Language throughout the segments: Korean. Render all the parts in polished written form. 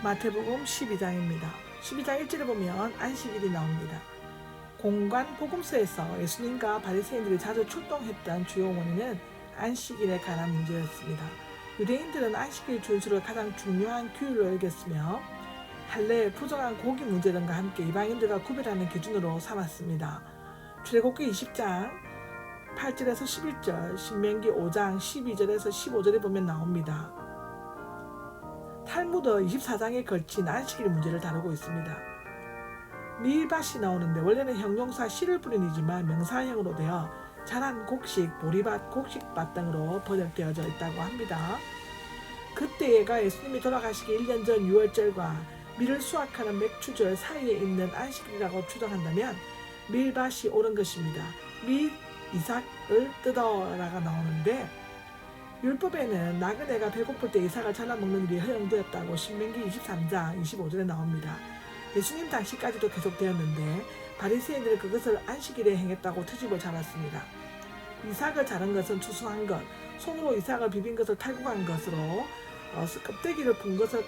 마태복음 12장입니다. 12장 1절에 보면 안식일이 나옵니다. 공관 복음서에서 예수님과 바리새인들이 자주 출동했던 주요 원인은 안식일에 관한 문제였습니다. 유대인들은 안식일 준수를 가장 중요한 규율로 여겼으며 할례, 부정한 고기 문제 등과 함께 이방인들과 구별하는 기준으로 삼았습니다. 출애굽기 20장 8절에서 11절, 신명기 5장 12절에서 15절에 보면 나옵니다. 탈무드 24장에 걸친 안식일 문제를 다루고 있습니다. 밀밭이 나오는데 원래는 형용사 씨를 뿌린이지만 명사형으로 되어 자란 곡식, 보리밭, 곡식밭 등으로 번역되어져 있다고 합니다. 그때가 예수님이 돌아가시기 1년 전 6월절과 밀을 수확하는 맥추절 사이에 있는 안식일이라고 추정한다면 밀밭이 옳은 것입니다. 밀 이삭을 뜯어라가 나오는데 율법에는 나그네가 배고플 때 이삭을 잘라먹는 일이 허용되었다고 신명기 23장 25절에 나옵니다. 예수님 당시까지도 계속되었는데 바리새인들은 그것을 안식일에 행했다고 트집을 잡았습니다. 이삭을 자른 것은 추수한 것, 손으로 이삭을 비빈 것을 탈국한 것으로 껍데기를 분 것을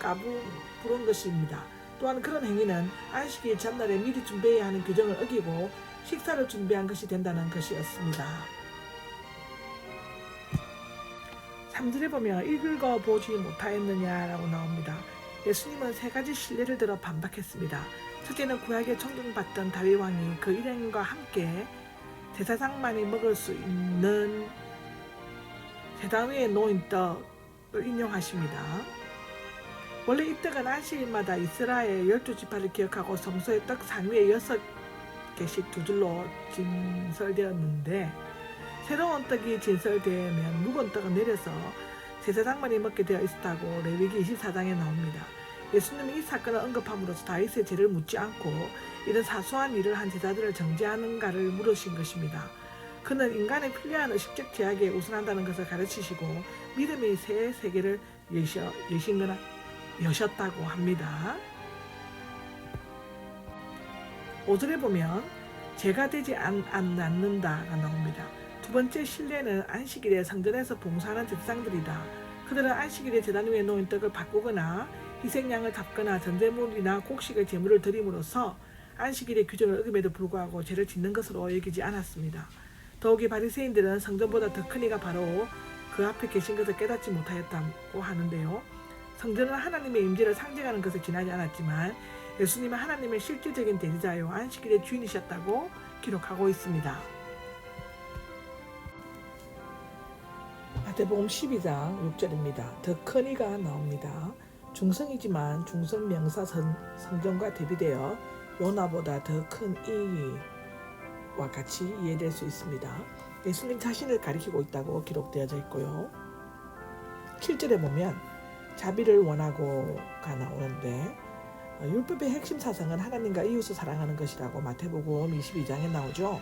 부른 것입니다. 또한 그런 행위는 안식일 전날에 미리 준비해야 하는 규정을 어기고 식사를 준비한 것이 된다는 것이었습니다. 3절에 보면 읽어보지 못하였느냐라고 나옵니다. 예수님은 세 가지 신뢰를 들어 반박했습니다. 첫째는 구약에 존경받던 다윗 왕이 그 일행과 함께 제사장만이 먹을 수 있는 제단 위에 놓인 떡을 인용하십니다. 원래 이 떡은 안식일마다 이스라엘 12지파를 기억하고 성소의 떡 상위에 6개씩 두 줄로 진설되었는데 새로운 떡이 진설되면 묵은 떡은 내려서 제사장만이 먹게 되어 있었다고 레위기 24장에 나옵니다. 예수님이 이 사건을 언급함으로써 다윗의 죄를 묻지 않고 이런 사소한 일을 한 제자들을 정죄하는가를 물으신 것입니다. 그는 인간의 필요한 의식적 제약에 우선한다는 것을 가르치시고 믿음의 새 세계를 여셨다고 합니다. 5절에 보면 죄가 되지 않는다가 나옵니다. 두 번째 신뢰는 안식일에 성전에서 봉사하는 제사장들이다. 그들은 안식일에 제단 위에 놓인 떡을 바꾸거나 희생양을 잡거나 전제물이나 곡식의 제물을 드림으로써 안식일의 규정을 어김에도 불구하고 죄를 짓는 것으로 여기지 않았습니다. 더욱이 바리새인들은 성전보다 더 큰 이가 바로 그 앞에 계신 것을 깨닫지 못하였다고 하는데요. 성전은 하나님의 임재를 상징하는 것을 지나지 않았지만 예수님은 하나님의 실질적인 대리자요 안식일의 주인이셨다고 기록하고 있습니다. 마태복음 12장 6절입니다. 더 큰 이가 나옵니다. 중성이지만 중성 명사 성전과 대비되어 요나보다 더 큰 이와 같이 이해될 수 있습니다. 예수님 자신을 가리키고 있다고 기록되어져 있고요. 7절에 보면 자비를 원하고가 나오는데 율법의 핵심 사상은 하나님과 이웃을 사랑하는 것이라고 마태복음 22장에 나오죠.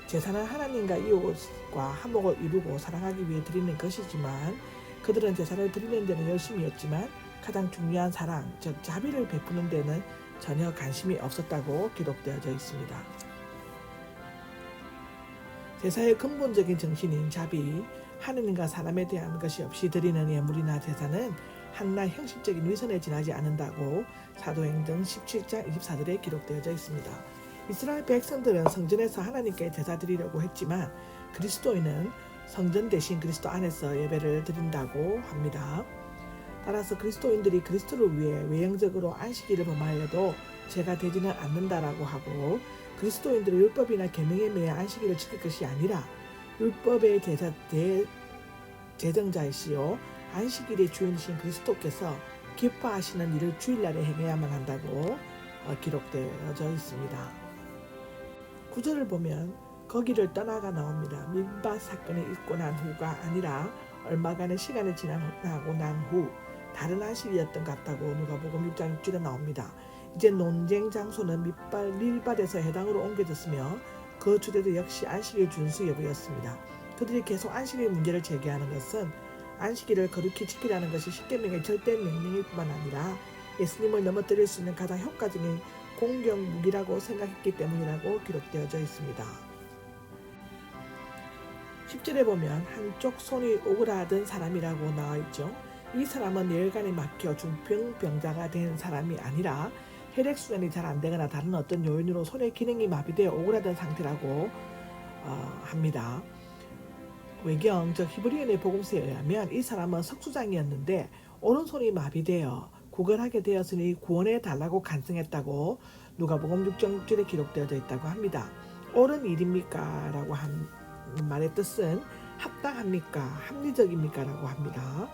제사는 하나님과 이웃과 화목을 이루고 사랑하기 위해 드리는 것이지만 그들은 제사를 드리는 데는 열심이었지만 가장 중요한 사랑, 즉 자비를 베푸는 데는 전혀 관심이 없었다고 기록되어져 있습니다. 제사의 근본적인 정신인 자비, 하느님과 사람에 대한 것이 없이 드리는 예물이나 제사는 한낱 형식적인 위선에 지나지 않는다고 사도행전 17장 24절에 기록되어져 있습니다. 이스라엘 백성들은 성전에서 하나님께 제사 드리려고 했지만 그리스도인은 성전 대신 그리스도 안에서 예배를 드린다고 합니다. 따라서 그리스도인들이 그리스도를 위해 외형적으로 안식일을 범하여도 죄가 되지는 않는다라고 하고 그리스도인들이 율법이나 계명에 매여 안식일을 지킬 것이 아니라 율법의 제정자이시요 안식일의 주인이신 그리스도께서 기뻐하시는 일을 주일날에 행해야만 한다고 기록되어져 있습니다. 9절을 보면 거기를 떠나가 나옵니다. 밀밭 사건이 있고 난 후가 아니라 얼마간의 시간이 지나고 난 후 다른 안식이었던 것 같다고 누가복음 6장 6절에 나옵니다. 이제 논쟁 장소는 밀밭에서 해당으로 옮겨졌으며 그 주제도 역시 안식일 준수 여부였습니다. 그들이 계속 안식일 문제를 제기하는 것은 안식일을 거룩히 지키라는 것이 십계명의 절대 명령일 뿐만 아니라 예수님을 넘어뜨릴 수 있는 가장 효과적인 공격 무기라고 생각했기 때문이라고 기록되어져 있습니다. 10절에 보면 한쪽 손이 오그라든 사람이라고 나와 있죠. 이 사람은 뇌혈관이 막혀 중증병자가 된 사람이 아니라 혈액순환이 잘 안되거나 다른 어떤 요인으로 손의 기능이 마비되어 오그라든 상태라고 합니다. 외경 즉 히브리인의 복음서에 의하면 이 사람은 석수장이었는데 오른손이 마비되어 구걸하게 되었으니 구원해 달라고 간청했다고 누가복음 6장 6절에 기록되어져 있다고 합니다. 옳은 일입니까? 라고 한 말의 뜻은 합당합니까? 합리적입니까? 라고 합니다.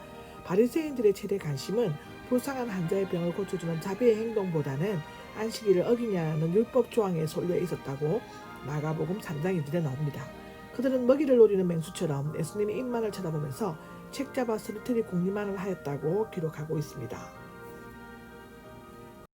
바리새인들의 최대 관심은 불쌍한 환자의 병을 고쳐주는 자비의 행동보다는 안식일을 어기냐는 율법 조항에 쏠려 있었다고 마가복음 3장 1절에 나옵니다. 그들은 먹이를 노리는 맹수처럼 예수님의 입만을 쳐다보면서 책 잡아 스르트리 공리만을 하였다고 기록하고 있습니다.